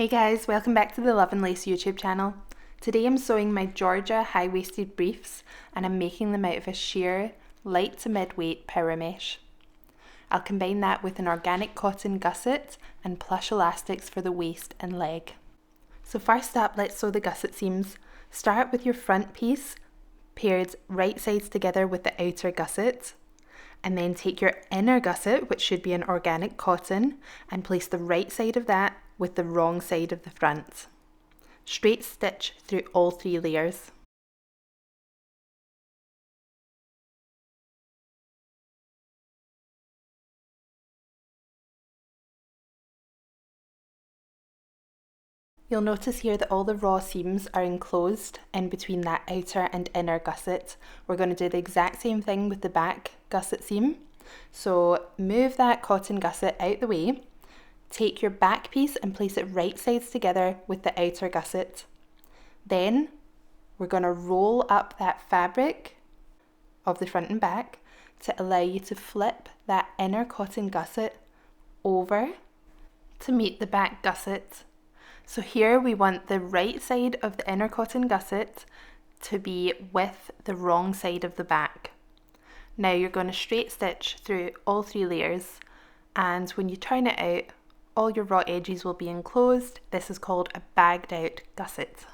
Hey guys, welcome back to the Love and Lace YouTube channel. Today I'm sewing my Georgia high-waisted briefs and I'm making them out of a sheer, light to mid-weight power mesh. I'll combine that with an organic cotton gusset and plush elastics for the waist and leg. So first up, let's sew the gusset seams. Start with your front piece, paired right sides together with the outer gusset. And then take your inner gusset, which should be an organic cotton, and place the right side of that with the wrong side of the front. Straight stitch through all 3 layers. You'll notice here that all the raw seams are enclosed in between that outer and inner gusset. We're going to do the exact same thing with the back gusset seam. So move that cotton gusset out the way, take your back piece and place it right sides together with the outer gusset. Then we're going to roll up that fabric of the front and back to allow you to flip that inner cotton gusset over to meet the back gusset. So here we want the right side of the inner cotton gusset to be with the wrong side of the back. Now you're going to straight stitch through all 3 layers, and when you turn it out, all your raw edges will be enclosed. This is called a bagged out gusset.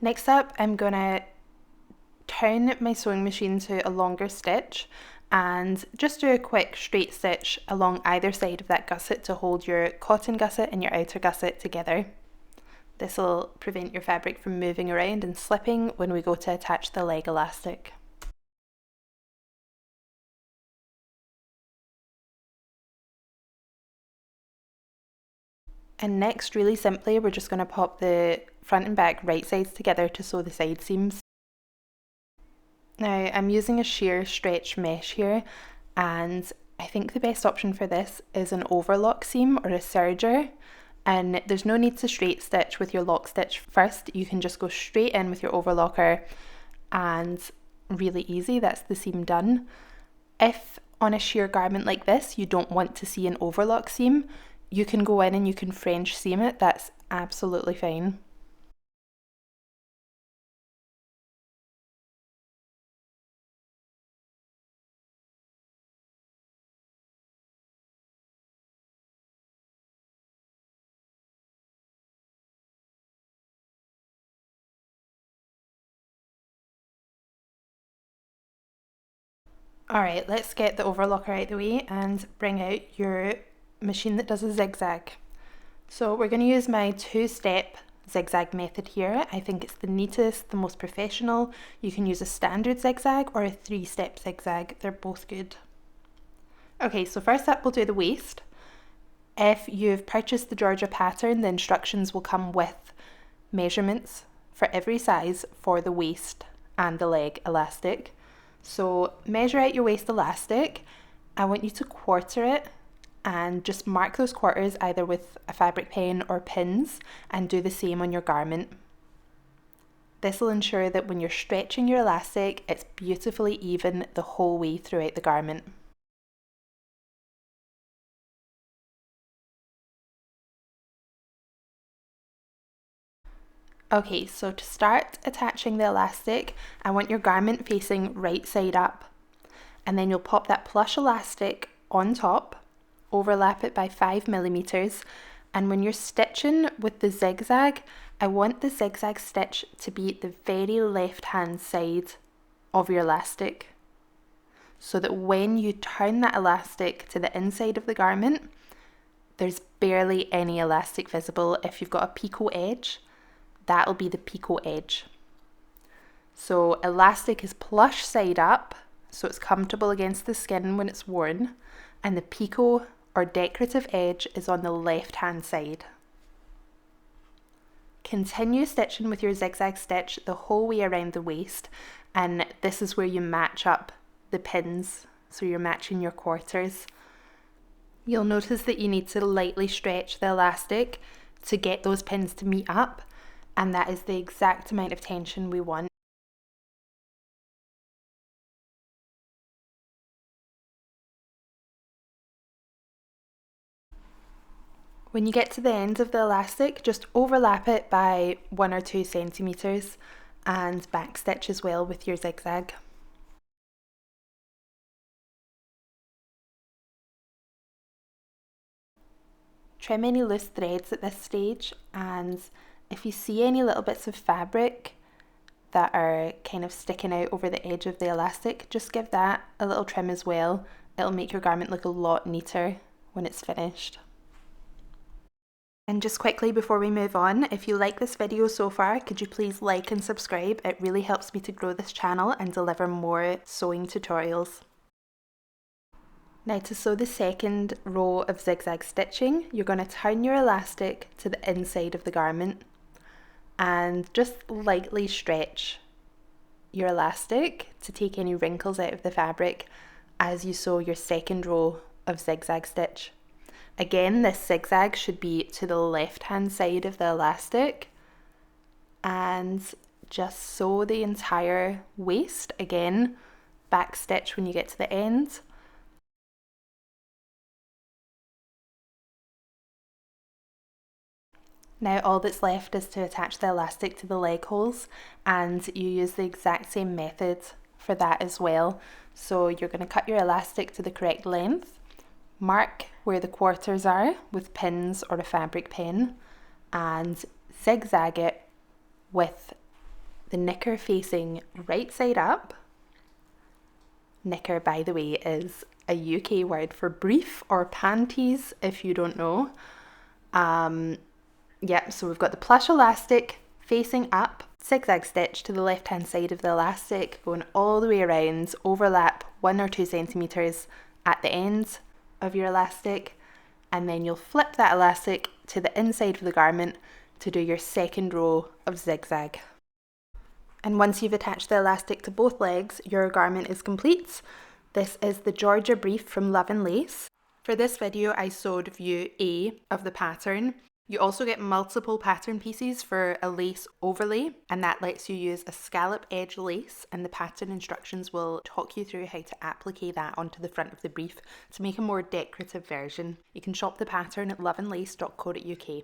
Next up, I'm going to turn my sewing machine to a longer stitch and just do a quick straight stitch along either side of that gusset to hold your cotton gusset and your outer gusset together. This will prevent your fabric from moving around and slipping when we go to attach the leg elastic. And next, really simply, we're just going to pop the front and back right sides together to sew the side seams. Now I'm using a sheer stretch mesh here, and I think the best option for this is an overlock seam or a serger, and there's no need to straight stitch with your lock stitch first. You can just go straight in with your overlocker and really easy, that's the seam done. If on a sheer garment like this you don't want to see an overlock seam, you can go in and you can French seam it, that's absolutely fine. Alright, let's get the overlocker out of the way and bring out your machine that does a zigzag. So we're going to use my 2-step zigzag method here. I think it's the neatest, the most professional. You can use a standard zigzag or a 3-step zigzag, they're both good. Okay, so first up we'll do the waist. If you've purchased the Georgia pattern, the instructions will come with measurements for every size for the waist and the leg elastic. So measure out your waist elastic. I want you to quarter it and just mark those quarters either with a fabric pen or pins, and do the same on your garment. This will ensure that when you're stretching your elastic, it's beautifully even the whole way throughout the garment. Okay, so to start attaching the elastic, I want your garment facing right side up, and then you'll pop that plush elastic on top, overlap it by 5mm, and when you're stitching with the zigzag, I want the zigzag stitch to be at the very left hand side of your elastic, so that when you turn that elastic to the inside of the garment, there's barely any elastic visible. If you've got a picot edge, that'll be the picot edge. So elastic is plush side up, so it's comfortable against the skin when it's worn, and the picot or decorative edge is on the left hand side. Continue stitching with your zigzag stitch the whole way around the waist, and this is where you match up the pins, so you're matching your quarters. You'll notice that you need to lightly stretch the elastic to get those pins to meet up, and that is the exact amount of tension we want. When you get to the end of the elastic, just overlap it by 1 or 2 centimetres and backstitch as well with your zigzag. Trim any loose threads at this stage, and if you see any little bits of fabric that are kind of sticking out over the edge of the elastic, just give that a little trim as well. It'll make your garment look a lot neater when it's finished. And just quickly before we move on, if you like this video so far, could you please like and subscribe? It really helps me to grow this channel and deliver more sewing tutorials. Now to sew the second row of zigzag stitching, you're going to turn your elastic to the inside of the garment and just lightly stretch your elastic to take any wrinkles out of the fabric as you sew your second row of zigzag stitch. Again, this zigzag should be to the left hand side of the elastic, and just sew the entire waist. Again, back stitch when you get to the end. Now all that's left is to attach the elastic to the leg holes, and you use the exact same method for that as well. So you're going to cut your elastic to the correct length, mark where the quarters are with pins or a fabric pin, and zigzag it with the knicker facing right side up. Knicker, by the way, is a UK word for brief or panties if you don't know. Yep, so we've got the plush elastic facing up, zigzag stitch to the left hand side of the elastic, going all the way around, overlap 1 or 2 centimetres at the end of your elastic, and then you'll flip that elastic to the inside of the garment to do your second row of zigzag. And once you've attached the elastic to both legs, your garment is complete. This is the Georgia brief from Love and Lace. For this video, I sewed view A of the pattern. You also get multiple pattern pieces for a lace overlay, and that lets you use a scallop edge lace, and the pattern instructions will talk you through how to applique that onto the front of the brief to make a more decorative version. You can shop the pattern at loveandlace.co.uk.